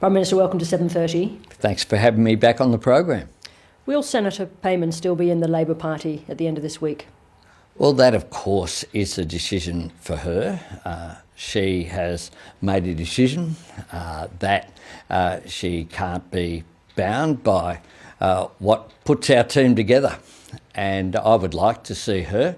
Prime Minister, welcome to 7:30. Thanks for having me back on the program. Will Senator Payman still be in the Labor Party at the end of this week? Well, that, of course, is a decision for her. She has made a decision that she can't be bound by what puts our team together. And I would like to see her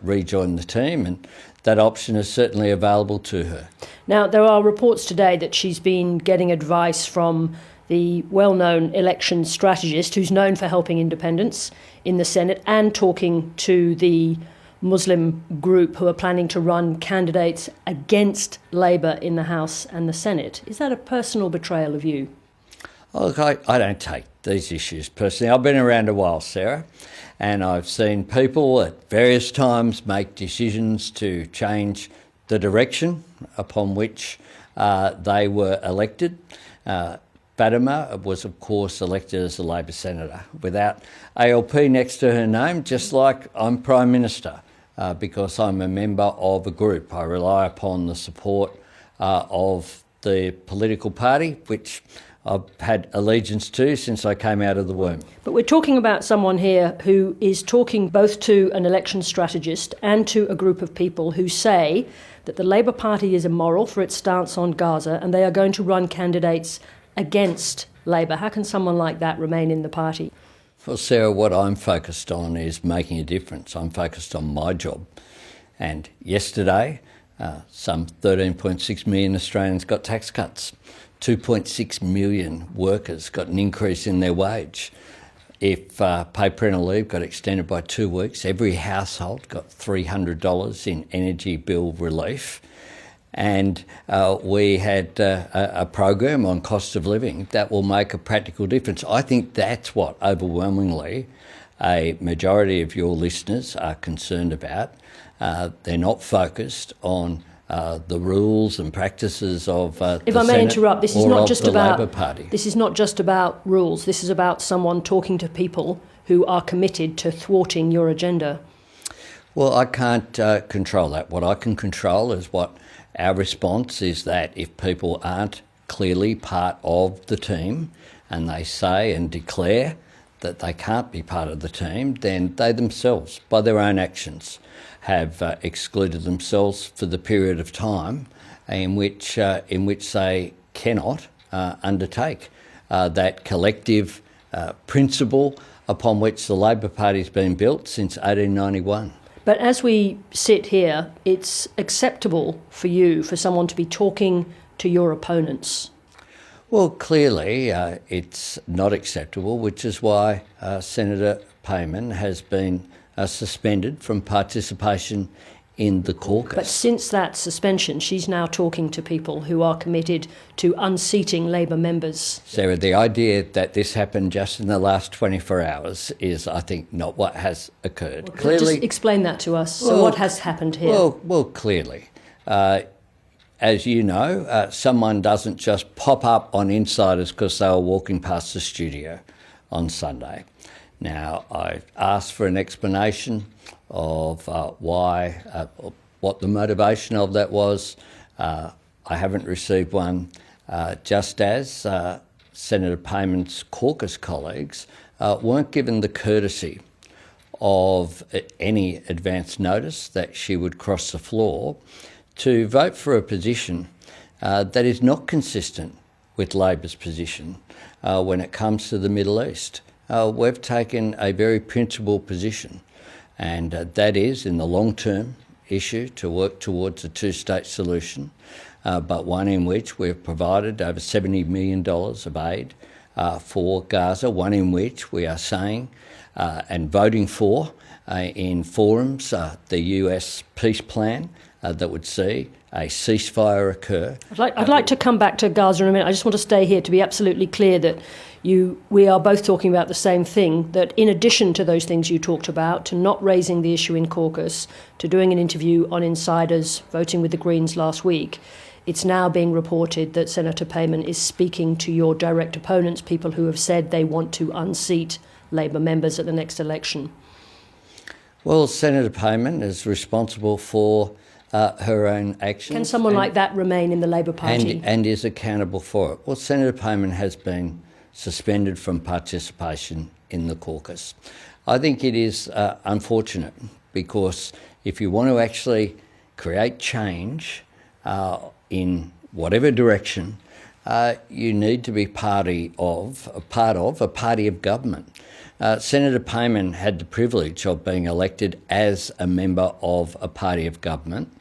rejoin the team, and that option is certainly available to her. Now, there are reports today that she's been getting advice from the well-known election strategist who's known for helping independents in the Senate and talking to the Muslim group who are planning to run candidates against Labor in the House and the Senate. Is that a personal betrayal of you? Look, I don't take these issues personally. I've been around a while, Sarah, and I've seen people at various times make decisions to change the direction upon which they were elected. Fatima was, of course, elected as a Labor senator without ALP next to her name, just like I'm Prime Minister, because I'm a member of a group. I rely upon the support of the political party, which I've had allegiance to since I came out of the womb. But we're talking about someone here who is talking both to an election strategist and to a group of people who say that the Labor Party is immoral for its stance on Gaza and they are going to run candidates against Labor. How can someone like that remain in the party? Well, Sarah, what I'm focused on is making a difference. I'm focused on my job. And yesterday, some 13.6 million Australians got tax cuts. 2.6 million workers got an increase in their wage. If paid parental leave got extended by 2 weeks, every household got $300 in energy bill relief. And we had a program on cost of living that will make a practical difference. I think that's what overwhelmingly a majority of your listeners are concerned about. They're not focused on the rules and practices of if I may Senate interrupt, this is not just about Labor Party. This is not just about rules. This is about someone talking to people who are committed to thwarting your agenda. Well, I can't control that. What I can control is what our response is, that if people aren't clearly part of the team and they say and declare that they can't be part of the team, then they themselves, by their own actions, have excluded themselves for the period of time in which they cannot undertake that collective principle upon which the Labor Party has been built since 1891. But as we sit here, it's acceptable for you, for someone to be talking to your opponents. Well, clearly it's not acceptable, which is why Senator Payman has been suspended from participation in the caucus. But since that suspension, she's now talking to people who are committed to unseating Labor members. Sarah, the idea that this happened just in the last 24 hours is, I think, not what has occurred. Well, clearly, just explain that to us. So what has happened here? Well, clearly, as you know, someone doesn't just pop up on Insiders because they were walking past the studio on Sunday. Now, I asked for an explanation of why, what the motivation of that was. I haven't received one, just as Senator Payman's caucus colleagues weren't given the courtesy of any advance notice that she would cross the floor to vote for a position that is not consistent with Labor's position when it comes to the Middle East. We've taken a very principled position, and that is, in the long-term issue, to work towards a two-state solution, but one in which we've provided over $70 million of aid for Gaza, one in which we are saying and voting for in forums the US peace plan that would see a ceasefire occur. I'd like to come back to Gaza in a minute. I just want to stay here to be absolutely clear that we are both talking about the same thing, that in addition to those things you talked about, to not raising the issue in caucus, to doing an interview on Insiders, voting with the Greens last week, it's now being reported that Senator Payman is speaking to your direct opponents, people who have said they want to unseat Labor members at the next election. Well, Senator Payman is responsible for her own actions. Can someone like that remain in the Labor Party? And is accountable for it. Well, Senator Payman has been suspended from participation in the caucus. I think it is unfortunate, because if you want to actually create change in whatever direction, you need to be part of a party of government. Senator Payman had the privilege of being elected as a member of a party of government,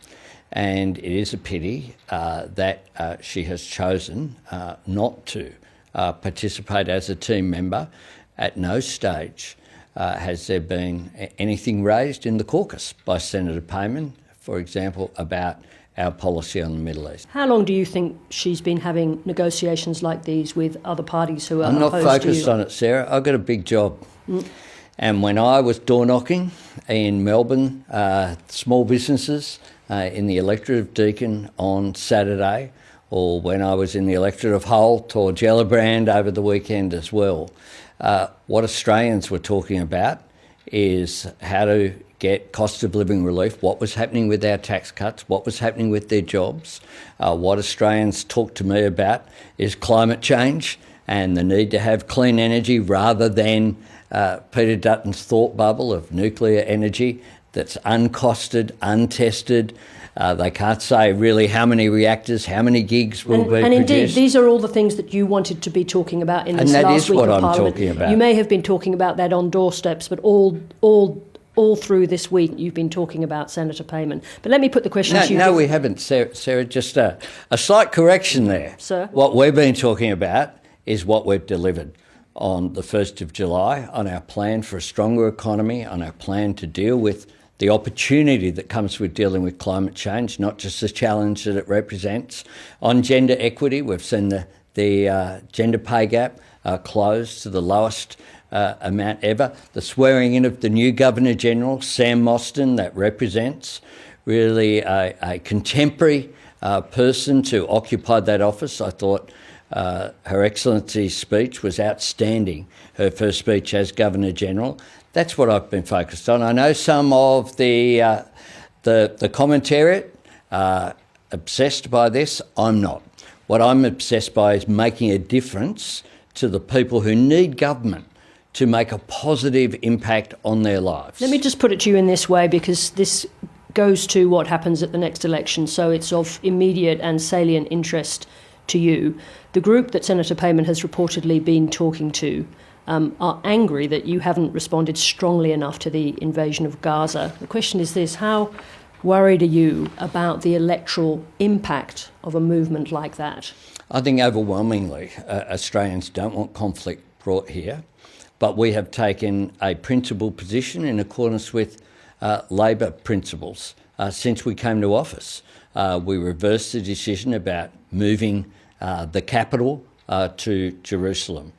and it is a pity that she has chosen not to participate as a team member. At no stage has there been anything raised in the caucus by Senator Payman, for example, about our policy on the Middle East. How long do you think she's been having negotiations like these with other parties who are I'm not opposed to you? focused on it, Sarah. I've got a big job. And when I was door knocking in Melbourne, small businesses in the electorate of Deakin on Saturday, or when I was in the electorate of Holt or Gellibrand over the weekend as well, what Australians were talking about is how to get cost of living relief, what was happening with our tax cuts, what was happening with their jobs. What Australians talk to me about is climate change and the need to have clean energy rather than Peter Dutton's thought bubble of nuclear energy that's uncosted, untested. They can't say really how many reactors, how many gigs will be produced. And indeed, these are all the things that you wanted to be talking about in this last week of Parliament. And that is what I'm talking about. You may have been talking about that on doorsteps, but all through this week you've been talking about Senator Payman. But let me put the question to you. No, we haven't, Sarah. Just a slight correction there. Sir? What we've been talking about is what we've delivered on the 1st of July, on our plan for a stronger economy, on our plan to deal with the opportunity that comes with dealing with climate change, not just the challenge that it represents. On gender equity, we've seen the gender pay gap close to the lowest amount ever. The swearing in of the new Governor-General, Sam Mostyn, that represents really a contemporary person to occupy that office. I thought Her Excellency's speech was outstanding, her first speech as Governor-General. That's what I've been focused on. I know some of the commentariat are obsessed by this. I'm not. What I'm obsessed by is making a difference to the people who need government to make a positive impact on their lives. Let me just put it to you in this way, because this goes to what happens at the next election, so it's of immediate and salient interest to you. The group that Senator Payman has reportedly been talking to are angry that you haven't responded strongly enough to the invasion of Gaza. The question is this: how worried are you about the electoral impact of a movement like that? I think overwhelmingly Australians don't want conflict brought here, but we have taken a principled position in accordance with Labor principles since we came to office. We reversed the decision about moving the capital to Jerusalem.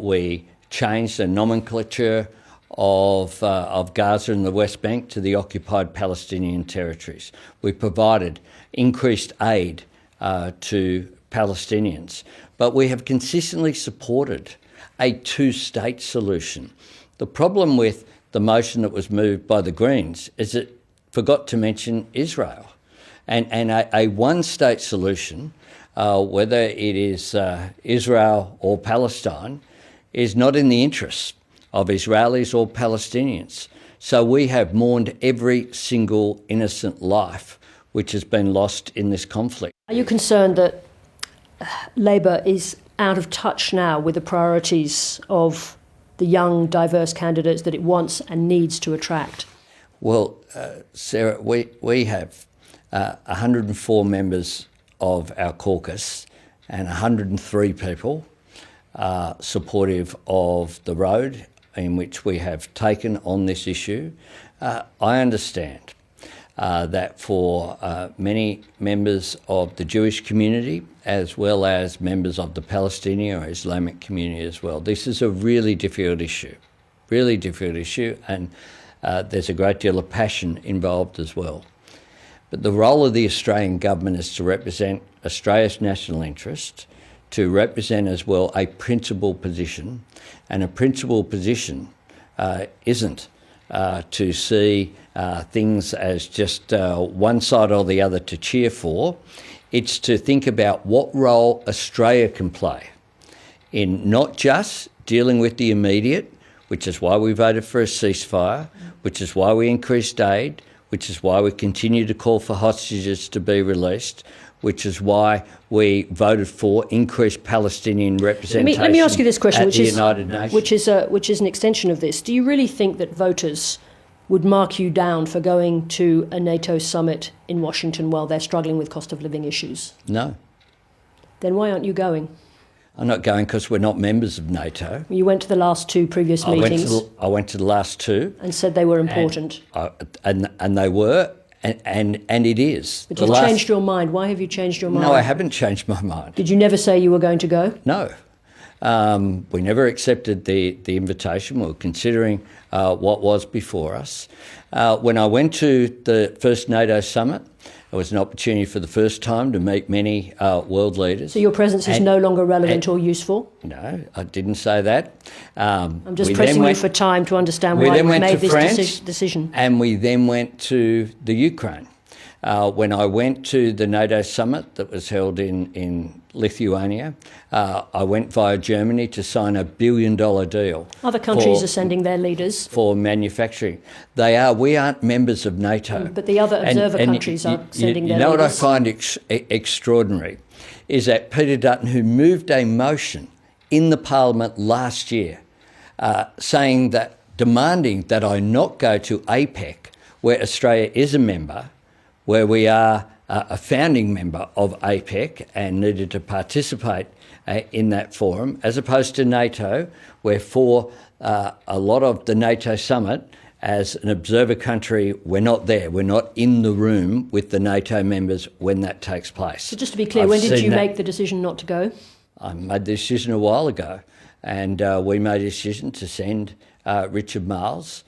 We changed the nomenclature of Gaza and the West Bank to the occupied Palestinian territories. We provided increased aid to Palestinians, but we have consistently supported a two-state solution. The problem with the motion that was moved by the Greens is it forgot to mention Israel. And a one-state solution, whether it is Israel or Palestine, is not in the interests of Israelis or Palestinians. So we have mourned every single innocent life which has been lost in this conflict. Are you concerned that Labor is out of touch now with the priorities of the young, diverse candidates that it wants and needs to attract? Well, Sarah, we have 104 members of our caucus and 103 people supportive of the road in which we have taken on this issue. I understand that for many members of the Jewish community, as well as members of the Palestinian or Islamic community as well, this is a really difficult issue, and there's a great deal of passion involved as well. But the role of the Australian government is to represent Australia's national interest, to represent as well a principled position, and a principled position isn't to see things as just one side or the other to cheer for. It's to think about what role Australia can play in not just dealing with the immediate, which is why we voted for a ceasefire, which is why we increased aid, which is why we continue to call for hostages to be released, which is why we voted for increased Palestinian representation. Let me ask you this question, which is an extension of this. Do you really think that voters would mark you down for going to a NATO summit in Washington while they're struggling with cost of living issues? No. Then why aren't you going? I'm not going because we're not members of NATO. You went to the last two previous meetings. I went to the last two. And said they were important. And they were, and it is. But you've changed your mind. Why have you changed your mind? No, I haven't changed my mind. Did you never say you were going to go? No. We never accepted the invitation. We were considering what was before us. When I went to the first NATO summit, it was an opportunity for the first time to meet many world leaders. So your presence is no longer relevant or useful? No, I didn't say that. I'm just pressing you for time to understand why you made this decision. And we then went to the Ukraine. When I went to the NATO summit that was held in Lithuania, I went via Germany to sign $1 billion deal. Other countries are sending their leaders. For manufacturing. They are. We aren't members of NATO. But the other observer countries are sending their leaders. You know what I find extraordinary is that Peter Dutton, who moved a motion in the Parliament last year demanding that I not go to APEC, where Australia is a member, where we are a founding member of APEC and needed to participate in that forum, as opposed to NATO, where for a lot of the NATO summit, as an observer country, we're not there. We're not in the room with the NATO members when that takes place. So just to be clear, when did you make the decision not to go? I made the decision a while ago, and we made a decision to send Richard Marles,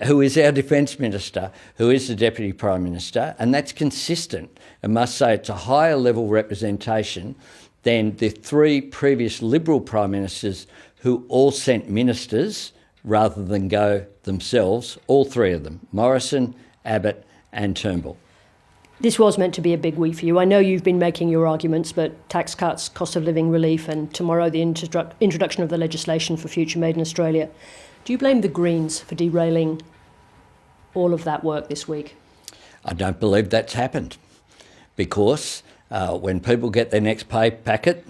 who is our Defence Minister, who is the Deputy Prime Minister, and that's consistent. I must say it's a higher level representation than the three previous Liberal Prime Ministers who all sent ministers rather than go themselves, all three of them, Morrison, Abbott and Turnbull. This was meant to be a big week for you. I know you've been making your arguments, but tax cuts, cost of living relief and tomorrow the introduction of the legislation for Future Made in Australia. Do you blame the Greens for derailing all of that work this week? I don't believe that's happened because when people get their next pay packet,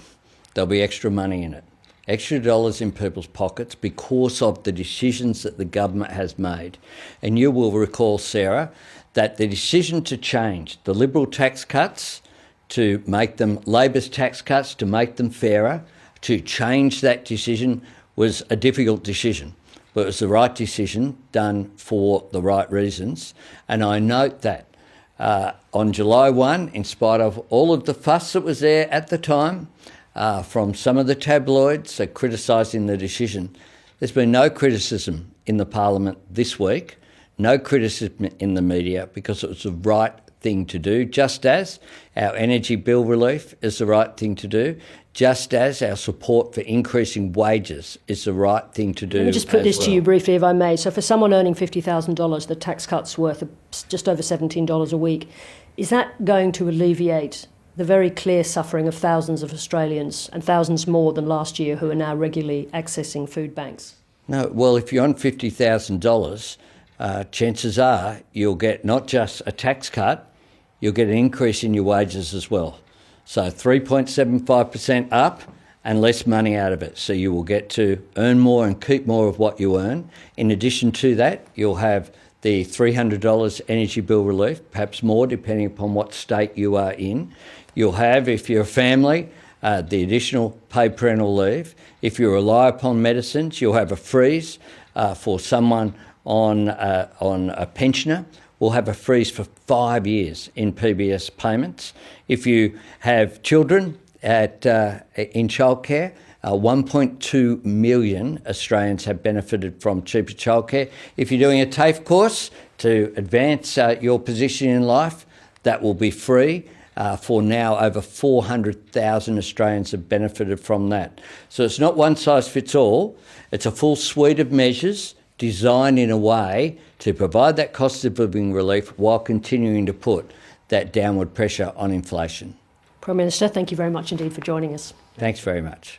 there'll be extra money in it, extra dollars in people's pockets because of the decisions that the government has made. And you will recall, Sarah, that the decision to change the Liberal tax cuts to make them Labor's tax cuts, to make them fairer, to change that decision was a difficult decision. But it was the right decision done for the right reasons. And I note that on July 1, in spite of all of the fuss that was there at the time from some of the tabloids criticising the decision, there's been no criticism in the Parliament this week, no criticism in the media, because it was the right thing to do, just as our energy bill relief is the right thing to do, just as our support for increasing wages is the right thing to do. Let me just put this to you briefly, if I may. So for someone earning $50,000, the tax cut's worth just over $17 a week. Is that going to alleviate the very clear suffering of thousands of Australians and thousands more than last year who are now regularly accessing food banks? No, well, if you're on $50,000, chances are you'll get not just a tax cut, you'll get an increase in your wages as well. So 3.75% up and less money out of it. So you will get to earn more and keep more of what you earn. In addition to that, you'll have the $300 energy bill relief, perhaps more depending upon what state you are in. You'll have, if you're a family, the additional paid parental leave. If you rely upon medicines, you'll have a freeze for someone on a pensioner. We'll have a freeze for 5 years in PBS payments. If you have children in childcare, 1.2 million Australians have benefited from cheaper childcare. If you're doing a TAFE course to advance your position in life, that will be free. For now, over 400,000 Australians have benefited from that. So it's not one size fits all. It's a full suite of measures designed in a way to provide that cost of living relief while continuing to put that downward pressure on inflation. Prime Minister, thank you very much indeed for joining us. Thanks very much.